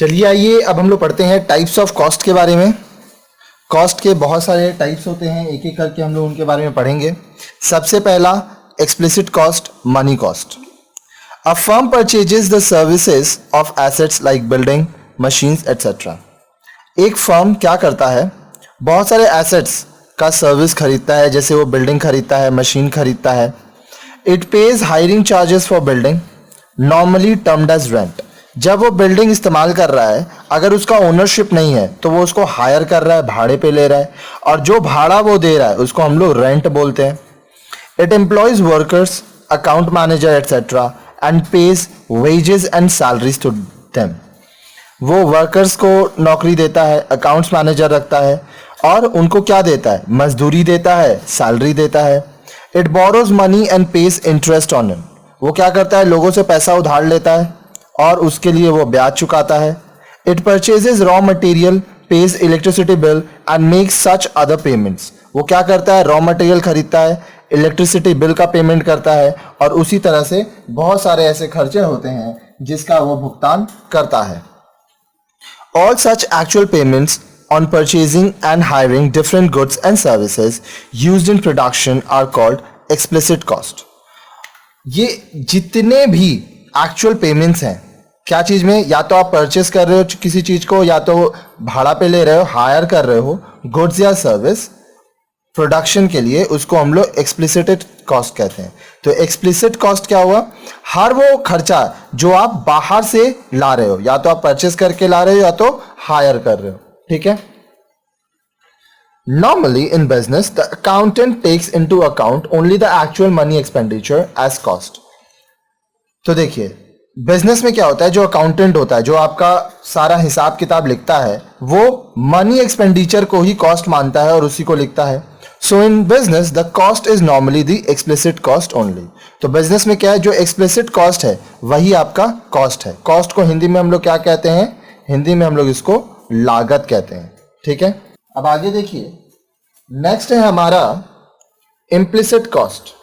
चलिए आइए अब हम लोग पढ़ते हैं टाइप्स ऑफ कॉस्ट के बारे में। कॉस्ट के बहुत सारे टाइप्स होते हैं, एक एक करके हम लोग उनके बारे में पढ़ेंगे। सबसे पहला explicit cost, money cost. A firm purchases the services of assets like building, machines etcetera. एक फर्म क्या करता है, बहुत सारे एसेट्स का सर्विस खरीदता है, जैसे वो बिल्डिंग खरीदता है, मशीन खरीदता है। It pays hiring charges for building, normally termed as rent. जब वो बिल्डिंग इस्तेमाल कर रहा है, अगर उसका ओनरशिप नहीं है तो वो उसको हायर कर रहा है, भाड़े पे ले रहा है, और जो भाड़ा वो दे रहा है उसको हम लोग रेंट बोलते हैं। It employs workers, account manager etcetera and pays wages and salaries to them. वो वर्कर्स को नौकरी देता है, अकाउंट्स मैनेजर रखता है और उनको क्या देता है, मजदूरी देता है, सैलरी देता है। It borrows money and page interest on it. वो क्या करता है, लोगों से पैसा उधार लेता है और उसके लिए वो ब्याज चुकाता है। It purchases raw material, page electricity bill and makes such other payments. वो क्या करता है, रॉ मटेरियल खरीदता है, इलेक्ट्रिसिटी बिल का पेमेंट करता है और उसी तरह से बहुत सारे ऐसे खर्चे होते हैं जिसका वो भुगतान करता है। All such actual payments on purchasing and hiring different goods and services used in production are called explicit cost. ये जितने भी एक्चुअल पेमेंट्स हैं, क्या चीज में, या तो आप परचेस कर रहे हो किसी चीज को, या तो भाड़ा पे ले रहे हो, हायर कर रहे हो गुड्स या सर्विस प्रोडक्शन के लिए, उसको हम लोग एक्सप्लिसिट कॉस्ट कहते हैं। तो एक्सप्लिसिट कॉस्ट क्या हुआ, हर वो खर्चा जो आप बाहर से ला रहे हो, या तो आप परचेस करके ला रहे हो या तो हायर कर रहे हो, ठीक है। Normally in business the accountant takes into account only the actual money expenditure as cost. तो देखिए बिजनेस में क्या होता है, जो अकाउंटेंट होता है, जो आपका सारा हिसाब किताब लिखता है, वो मनी एक्सपेंडिचर को ही कॉस्ट मानता है और उसी को लिखता है। So in business the cost is normally the explicit cost only. तो बिजनेस में क्या है, जो एक्सप्लिसिट कॉस्ट है वही आपका कॉस्ट है। कॉस्ट को हिंदी में हम लोग क्या कहते हैं, हिंदी में हम लोग इसको लागत कहते हैं, ठीक है। अब आगे देखिए, नेक्स्ट है हमारा इम्प्लिसिट कॉस्ट।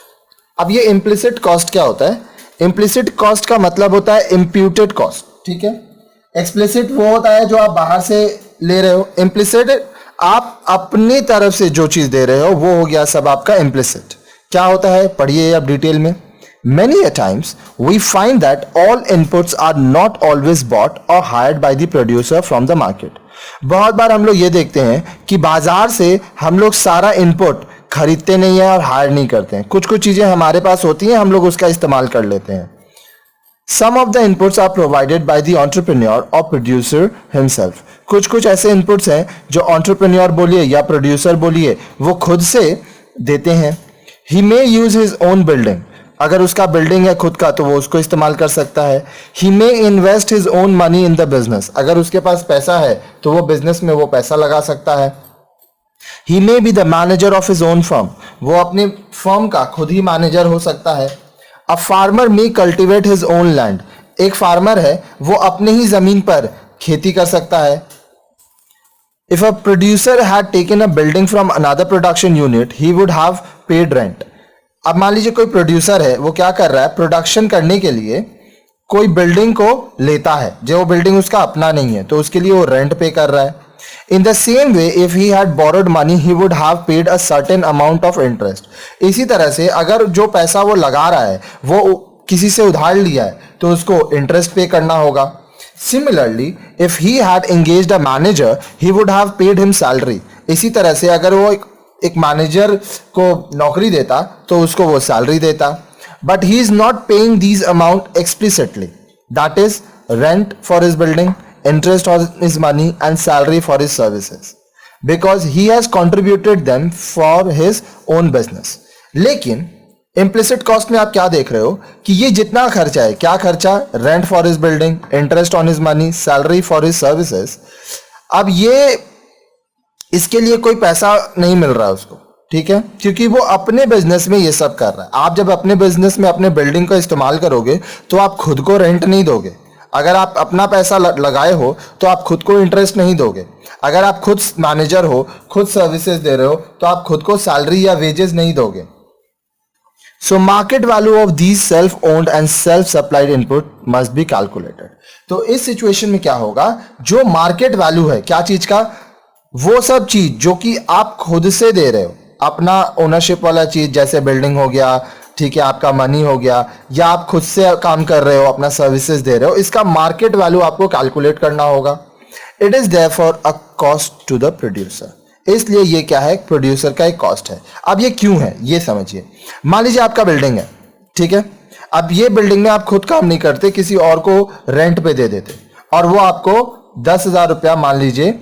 अब ये इम्प्लिसिट कॉस्ट क्या होता है, इम्प्लिसिट कॉस्ट का मतलब होता है इम्प्यूटेड कॉस्ट, ठीक है। एक्सप्लिसिट वो होता है जो आप बाहर से ले रहे हो, इम्प्लिसिट आप अपनी तरफ से जो चीज दे रहे हो वो हो गया सब आपका इम्प्लिसिट। क्या होता है, पढ़िए अब डिटेल में। Many a times we find that all inputs are not always bought or hired by the producer from the market. बहुत बार हम लोग ये देखते हैं कि बाजार से हम लोग सारा इनपुट खरीदते नहीं है और हायर नहीं करते हैं। कुछ कुछ चीजें हमारे पास होती हैं, हम लोग उसका इस्तेमाल कर लेते हैं। Some of the inputs are provided by the entrepreneur or producer himself. कुछ कुछ ऐसे इनपुट्स हैं जो entrepreneur बोलिए या producer बोलिए वो खुद से देते हैं। He may use his own building. अगर उसका बिल्डिंग है खुद का तो वो उसको इस्तेमाल कर सकता है। He may invest his own money in the business. अगर उसके पास पैसा है तो वो बिजनेस में वो पैसा लगा सकता है। He may be the manager of his own firm. वो अपने फर्म का खुद ही मैनेजर हो सकता है। A farmer may cultivate his own land. एक फार्मर है वो अपने ही जमीन पर खेती कर सकता है। If a producer had taken a building from another production unit, he would have paid rent. अब मान लीजिए कोई प्रोड्यूसर है, वो क्या कर रहा है, प्रोडक्शन करने के लिए कोई बिल्डिंग को लेता है, जो बिल्डिंग उसका अपना नहीं है, तो उसके लिए वो रेंट पे कर रहा है। In the same way, if he had borrowed money, he would have paid a certain amount of interest. इसी तरह से अगर जो पैसा वो लगा रहा है वो किसी से उधार लिया है तो उसको इंटरेस्ट पे करना होगा। Similarly, if he had engaged a manager, he would have paid him salary. इसी तरह से अगर वो एक मैनेजर को नौकरी देता तो उसको वो सैलरी देता। But he is not paying these amount explicitly. That is rent for his building, interest on his money and salary for his services, because he has contributed them for his own business. लेकिन implicit cost में आप क्या देख रहे हो कि ये जितना खर्चा है, क्या खर्चा, rent for his building, interest on his money, salary for his services. अब ये इसके लिए कोई पैसा नहीं मिल रहा है उसको, ठीक है, क्योंकि वो अपने बिजनेस में ये सब कर रहा है। आप जब अपने बिजनेस में अपने बिल्डिंग का इस्तेमाल करोगे तो आप खुद को रेंट नहीं दोगे। अगर आप अपना पैसा लगाए हो तो आप खुद को इंटरेस्ट नहीं दोगे। अगर आप खुद मैनेजर हो, खुद सर्विसेज दे रहे हो तो आप खुद को सैलरी या वेजेस नहीं दोगे। So market value of these self-owned and self-supplied input must be calculated. तो इस सिचुएशन में क्या होगा, जो मार्केट वैल्यू है क्या चीज का, वो सब चीज जो कि आप खुद से दे रहे हो, अपना ओनरशिप वाला चीज, जैसे बिल्डिंग हो गया, ठीक है, आपका मनी हो गया, या आप खुद से काम कर रहे हो, अपना सर्विसेज दे रहे हो, इसका मार्केट वैल्यू आपको कैलकुलेट करना होगा. It is therefore a cost to the producer. इसलिए ये क्या है, प्रोड्यूसर का एक कॉस्ट है. अब ये क्यों है ये समझिए. मान लीजिए आपका बिल्डिंग है, ठीक है, अब ये बिल्डिंग में आप खुद काम नहीं करते, किसी और को रेंट पे दे देते, और वो आपको 10,000 रुपया मान लीजिए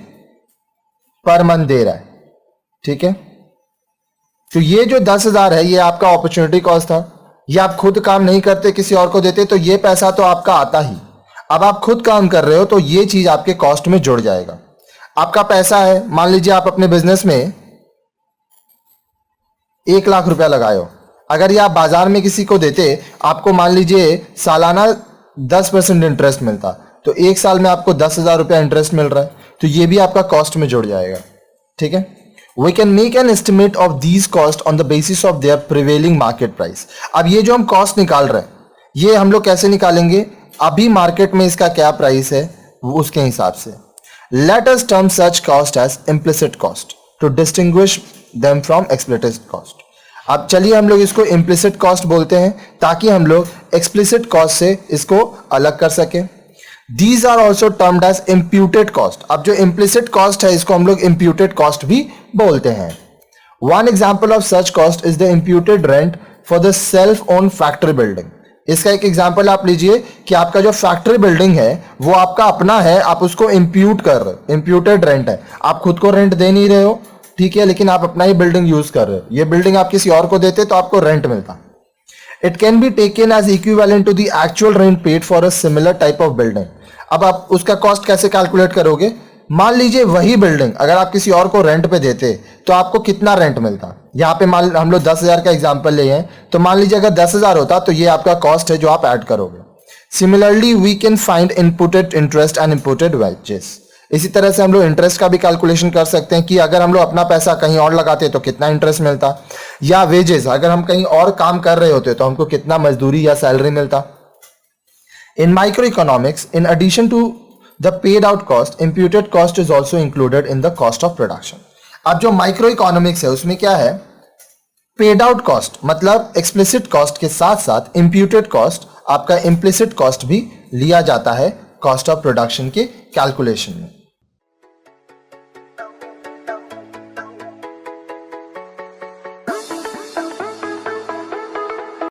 पर मंथ दे रहा है, ठीक है. तो ये जो 10,000 है ये आपका अपॉर्चुनिटी कॉस्ट था. ये आप खुद काम नहीं करते, किसी और को देते, तो ये पैसा तो आपका आता ही. अब आप खुद काम कर रहे हो तो ये चीज आपके कॉस्ट में जुड़ जाएगा. आपका पैसा है, मान लीजिए आप अपने बिजनेस में 1,00,000 रुपया लगाए हो, अगर ये आप बाजार में किसी को देते, आपको मान लीजिए सालाना 10% इंटरेस्ट मिलता, तो एक साल में आपको 10,000 रुपया इंटरेस्ट मिल रहा है, तो ये भी आपका कॉस्ट में जुड़ जाएगा. ठीक है. We can make an estimate of these costs on the basis of their prevailing market price. अब ये जो हम कॉस्ट निकाल रहे हैं, ये हम लोग कैसे निकालेंगे, अभी मार्केट में इसका क्या प्राइस है वो उसके हिसाब से. Let us term such cost as implicit cost to distinguish them from explicit cost. अब चलिए हम लोग इसको implicit cost बोलते हैं ताकि हम लोग explicit cost से इसको अलग कर सकें. These are also termed as imputed cost. अब जो implicit cost है इसको हम लोग imputed cost भी बोलते हैं. One example of such cost is the imputed rent for the self-owned factory building. इसका एक एग्जाम्पल आप लीजिए कि आपका जो फैक्ट्री बिल्डिंग है वो आपका अपना है, आप उसको इम्प्यूट कर रहे हो, इम्प्यूटेड रेंट है, आप खुद को रेंट दे नहीं रहे हो, ठीक है, लेकिन आप अपना ही बिल्डिंग यूज कर रहे हो. ये बिल्डिंग आप किसी और को देते तो आपको रेंट मिलता. It can be taken as equivalent to the actual rent paid for a similar type of building. अब आप उसका कॉस्ट कैसे कैलकुलेट करोगे, मान लीजिए वही बिल्डिंग अगर आप किसी और को रेंट पे देते तो आपको कितना रेंट मिलता. यहाँ पे मान हम लोग 10,000 का एग्जांपल ले हैं, तो मान लीजिए अगर 10,000 होता तो ये आपका कॉस्ट है जो आप ऐड करोगे. Similarly we can find imputed interest and imputed wages. इसी तरह से हम लोग इंटरेस्ट का भी कैलकुलेशन कर सकते हैं कि अगर हम लोग अपना पैसा कहीं और लगाते तो कितना इंटरेस्ट मिलता, या वेजेस अगर हम कहीं और काम कर रहे होते तो हमको कितना मजदूरी या सैलरी मिलता. In microeconomics, in addition to the paid out cost, imputed cost is also included in the cost of production. अब जो माइक्रो इकोनॉमिक्स है उसमें क्या है, पेड आउट कॉस्ट मतलब एक्सप्लिसिट कॉस्ट के साथ साथ इम्प्यूटेड कॉस्ट, आपका इम्प्लिसिट कॉस्ट भी लिया जाता है कॉस्ट ऑफ प्रोडक्शन के कैलकुलेशन में.